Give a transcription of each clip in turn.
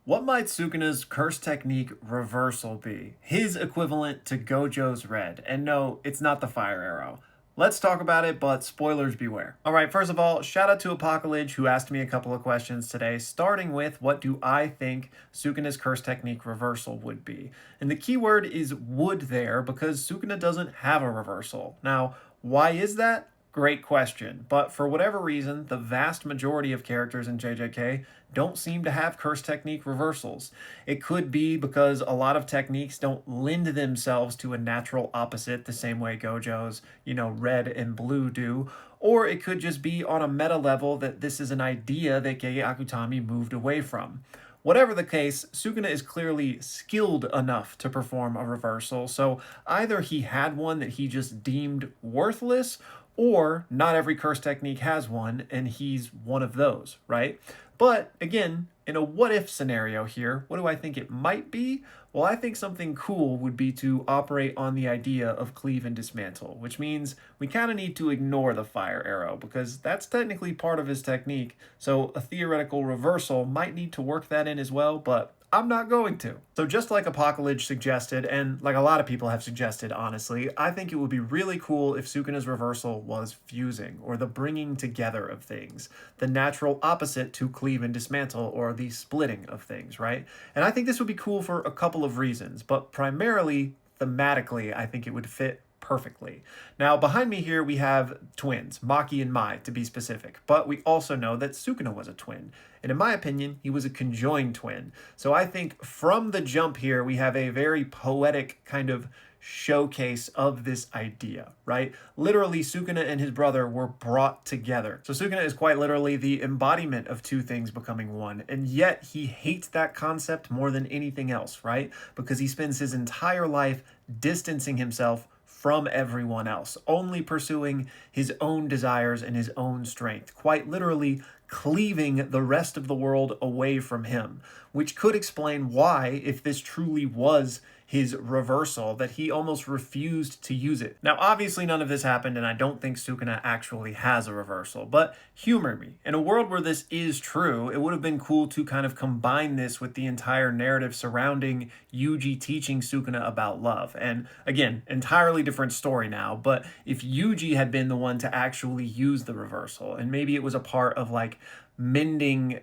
What might Sukuna's curse technique reversal be? His equivalent to Gojo's red. And no, it's not the fire arrow. Let's talk about it, but spoilers beware. All right, first of all, shout out to Apocalypse who asked me a couple of questions today, starting with what do I think Sukuna's curse technique reversal would be? And the keyword is would there because Sukuna doesn't have a reversal. Now, why is that? Great question. But for whatever reason, the vast majority of characters in JJK don't seem to have curse technique reversals. It could be because a lot of techniques don't lend themselves to a natural opposite the same way Gojo's, red and blue do. Or it could just be on a meta level that this is an idea that Gege Akutami moved away from. Whatever the case, Sukuna is clearly skilled enough to perform a reversal, so either he had one that he just deemed worthless, or not every curse technique has one, and he's one of those, right? But again, in a what if scenario here, what do I think it might be? Well, I think something cool would be to operate on the idea of cleave and dismantle, which means we kind of need to ignore the fire arrow because that's technically part of his technique. So a theoretical reversal might need to work that in as well, but I'm not going to. So just like Apocalypse suggested, and like a lot of people have suggested, honestly, I think it would be really cool if Sukuna's reversal was fusing, or the bringing together of things, the natural opposite to cleave and dismantle, or the splitting of things, right? And I think this would be cool for a couple of reasons, but primarily, thematically, I think it would fit perfectly. Now, behind me here, we have twins, Maki and Mai, to be specific, but we also know that Sukuna was a twin. And in my opinion, he was a conjoined twin. So I think from the jump here, we have a very poetic kind of showcase of this idea, right? Literally, Sukuna and his brother were brought together. So Sukuna is quite literally the embodiment of two things becoming one, and yet he hates that concept more than anything else, right? Because he spends his entire life distancing himself from everyone else, only pursuing his own desires and his own strength, quite literally cleaving the rest of the world away from him, which could explain why, if this truly was his reversal, that he almost refused to use it. Now, obviously none of this happened, and I don't think Sukuna actually has a reversal, but humor me. In a world where this is true, it would have been cool to kind of combine this with the entire narrative surrounding Yuji teaching Sukuna about love. And again, entirely different story now, but if Yuji had been the one to actually use the reversal, and maybe it was a part of like mending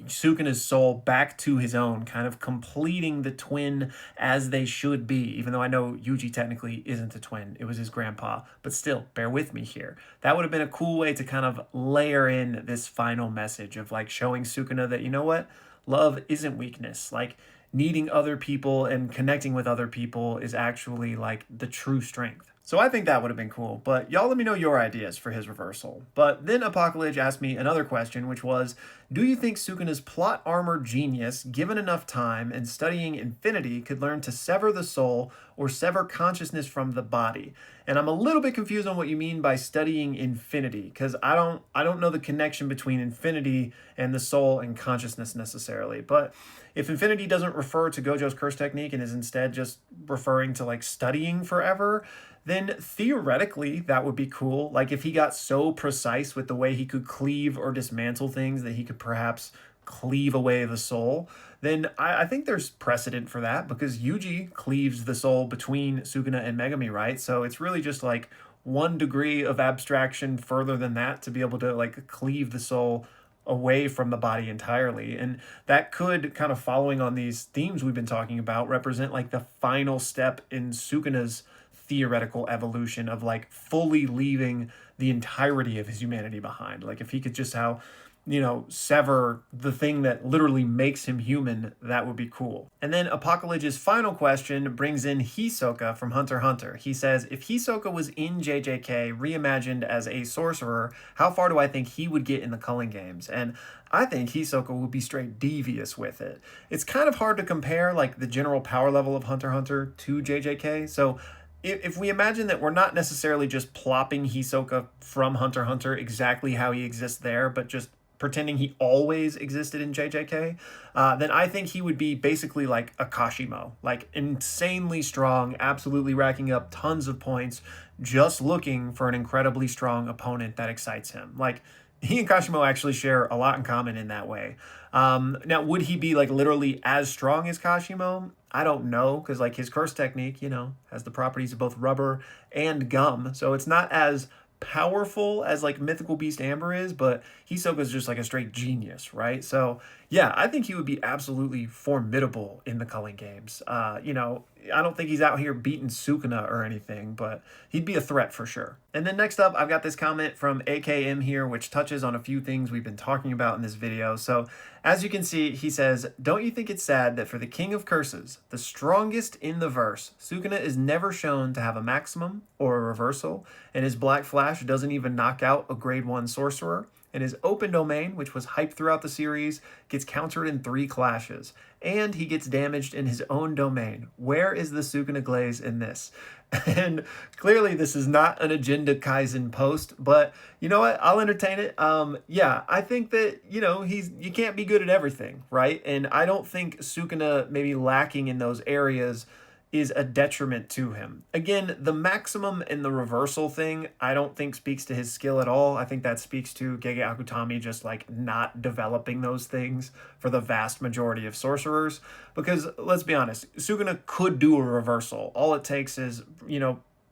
Sukuna's soul back to his own, kind of completing the twin as they should be, even though I know Yuji technically isn't a twin, it was his grandpa, but still, bear with me here. That would have been a cool way to kind of layer in this final message of like showing Sukuna that, you know what, love isn't weakness, like needing other people and connecting with other people is actually like the true strength. So I think that would have been cool, but y'all let me know your ideas for his reversal. But then Apocalypse asked me another question, which was, do you think Sukuna's plot armor genius, given enough time and studying infinity, could learn to sever the soul or sever consciousness from the body? And I'm a little bit confused on what you mean by studying infinity, because I don't know the connection between infinity and the soul and consciousness necessarily. But if infinity doesn't refer to Gojo's curse technique and is instead just referring to like studying forever, then theoretically that would be cool. Like if he got so precise with the way he could cleave or dismantle things that he could perhaps cleave away the soul, then I think there's precedent for that because Yuji cleaves the soul between Sukuna and Megami, right? So it's really just like one degree of abstraction further than that to be able to like cleave the soul away from the body entirely. And that could, kind of following on these themes we've been talking about, represent like the final step in Sukuna's theoretical evolution of like fully leaving the entirety of his humanity behind. Like if he could just sever the thing that literally makes him human, that would be cool. And then Apocalypse's final question brings in Hisoka from Hunter x Hunter. He says, if Hisoka was in JJK reimagined as a sorcerer, how far do I think he would get in the culling games? And I think Hisoka would be straight devious with it. It's kind of hard to compare like the general power level of Hunter x Hunter to JJK, so if we imagine that we're not necessarily just plopping Hisoka from Hunter x Hunter exactly how he exists there, but just pretending he always existed in JJK, then I think he would be basically like a Kashimo, like insanely strong, absolutely racking up tons of points, just looking for an incredibly strong opponent that excites him. Like, he and Kashimo actually share a lot in common in that way. Now, would he be like literally as strong as Kashimo? I don't know, because like his curse technique, has the properties of both rubber and gum, so it's not as powerful as like Mythical Beast Amber is, but Hisoka's just like a straight genius, right? So yeah, I think he would be absolutely formidable in the culling games. I don't think he's out here beating Sukuna or anything, but he'd be a threat for sure. And then next up, I've got this comment from AKM here, which touches on a few things we've been talking about in this video. So as you can see, he says, don't you think it's sad that for the King of Curses, the strongest in the verse, Sukuna is never shown to have a maximum or a reversal, and his Black Flash doesn't even knock out a grade 1 sorcerer, and his open domain, which was hyped throughout the series, gets countered in 3 clashes, and he gets damaged in his own domain. Where is the Sukuna Glaze in this? And clearly this is not an Agenda Kaizen post, but you know what? I'll entertain it. Yeah, I think that, you can't be good at everything, right? And I don't think Sukuna maybe lacking in those areas is a detriment to him. Again, the maximum and the reversal thing, I don't think speaks to his skill at all. I think that speaks to Gege Akutami just like not developing those things for the vast majority of sorcerers. Because let's be honest, Sukuna could do a reversal. All it takes is,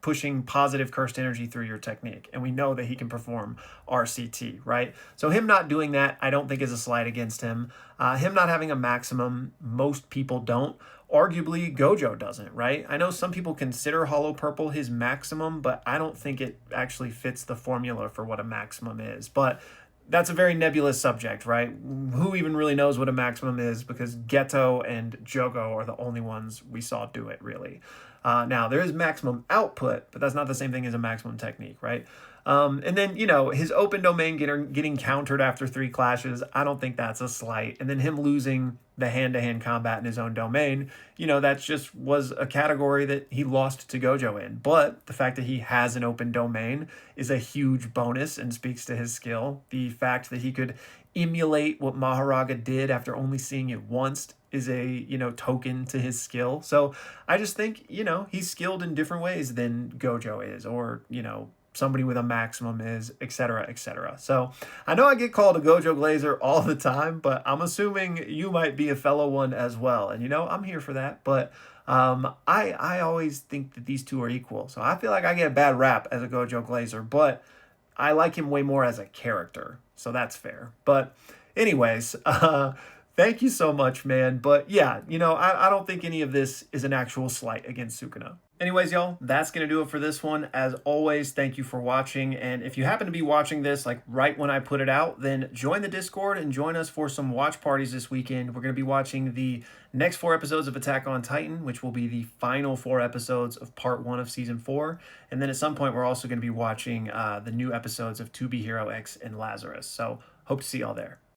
pushing positive cursed energy through your technique. And we know that he can perform RCT, right? So him not doing that, I don't think is a slight against him. Him not having a maximum, most people don't. Arguably, Gojo doesn't, right? I know some people consider Hollow Purple his maximum, but I don't think it actually fits the formula for what a maximum is. But that's a very nebulous subject, right? Who even really knows what a maximum is, because Geto and Jogo are the only ones we saw do it, really. Now, there is maximum output, but that's not the same thing as a maximum technique, right? And then, his open domain getting countered after 3 clashes, I don't think that's a slight. And then him losing the hand-to-hand combat in his own domain, that just was a category that he lost to Gojo in. But the fact that he has an open domain is a huge bonus and speaks to his skill. The fact that he could emulate what Maharaga did after only seeing it once is a, token to his skill. So I just think, he's skilled in different ways than Gojo is, or, somebody with a maximum is, etc., etc. So I know I get called a Gojo Glazer all the time, but I'm assuming you might be a fellow one as well. And, I'm here for that. But I always think that these two are equal. So I feel like I get a bad rap as a Gojo Glazer, but I like him way more as a character. So that's fair. But anyways, thank you so much, man. But yeah, I don't think any of this is an actual slight against Sukuna. Anyways, y'all, that's going to do it for this one. As always, thank you for watching. And if you happen to be watching this like right when I put it out, then join the Discord and join us for some watch parties this weekend. We're going to be watching the next 4 episodes of Attack on Titan, which will be the final 4 episodes of part 1 of season 4. And then at some point, we're also going to be watching the new episodes of To Be Hero X and Lazarus. So hope to see y'all there.